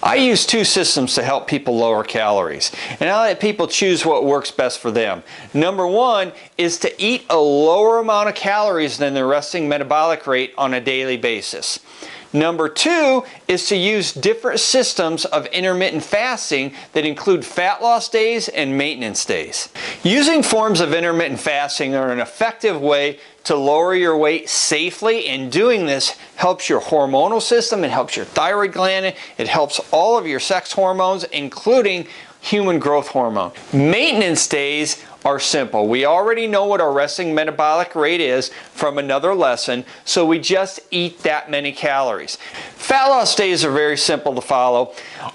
I use two systems to help people lower calories, and I let people choose what works best for them. Number one is to eat a lower amount of calories than their resting metabolic rate on a daily basis. Number two is to use different systems of intermittent fasting that include fat loss days and maintenance days. Using forms of intermittent fasting are an effective way to lower your weight safely, and doing this helps your hormonal system, it helps your thyroid gland, it helps all of your sex hormones, including human growth hormone. Maintenance days are simple. We already know what our resting metabolic rate is from another lesson, so we just eat that many calories. Fat loss days are very simple to follow.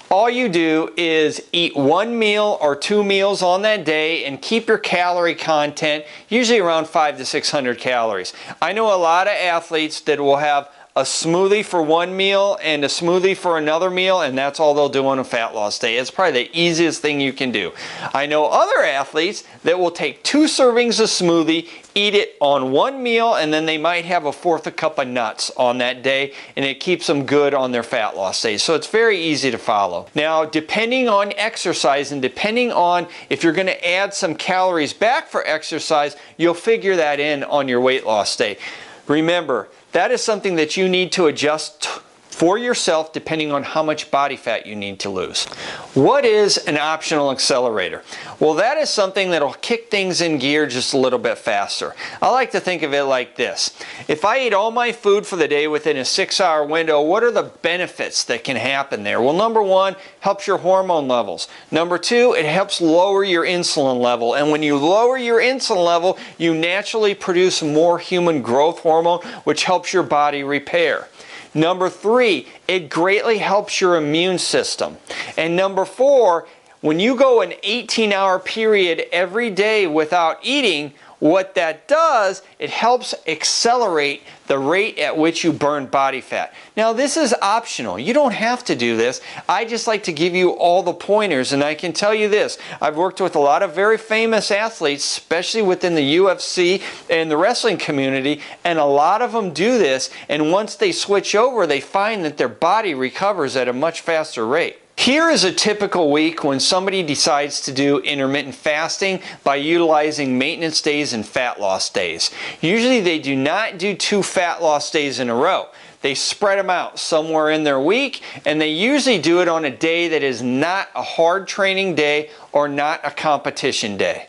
All you do is eat one meal or two meals on that day and keep your calorie content usually around 500 to 600 calories. I know a lot of athletes that will have a smoothie for one meal and a smoothie for another meal, and that's all they'll do on a fat loss day. It's probably the easiest thing you can do. I know other athletes that will take 2 servings of smoothie, eat it on one meal, and then they might have a fourth a cup of nuts on that day, and it keeps them good on their fat loss days. So it's very easy to follow. Now, depending on exercise and depending on if you're going to add some calories back for exercise, you'll figure that in on your weight loss day. Remember, that is something that you need to adjust for yourself depending on how much body fat you need to lose. What is an optional accelerator? Well, that is something that'll kick things in gear just a little bit faster. I like to think of it like this. If I eat all my food for the day within a 6-hour window, what are the benefits that can happen there? Well, number one, helps your hormone levels. Number two, it helps lower your insulin level. And when you lower your insulin level, you naturally produce more human growth hormone, which helps your body repair. Number three, it greatly helps your immune system. And number four, when you go an 18-hour period every day without eating, what that does, it helps accelerate the rate at which you burn body fat. Now, this is optional. You don't have to do this. I just like to give you all the pointers, and I can tell you this. I've worked with a lot of very famous athletes, especially within the UFC and the wrestling community, and a lot of them do this, and once they switch over, they find that their body recovers at a much faster rate. Here is a typical week when somebody decides to do intermittent fasting by utilizing maintenance days and fat loss days. Usually they do not do 2 fat loss days in a row. They spread them out somewhere in their week, and they usually do it on a day that is not a hard training day or not a competition day.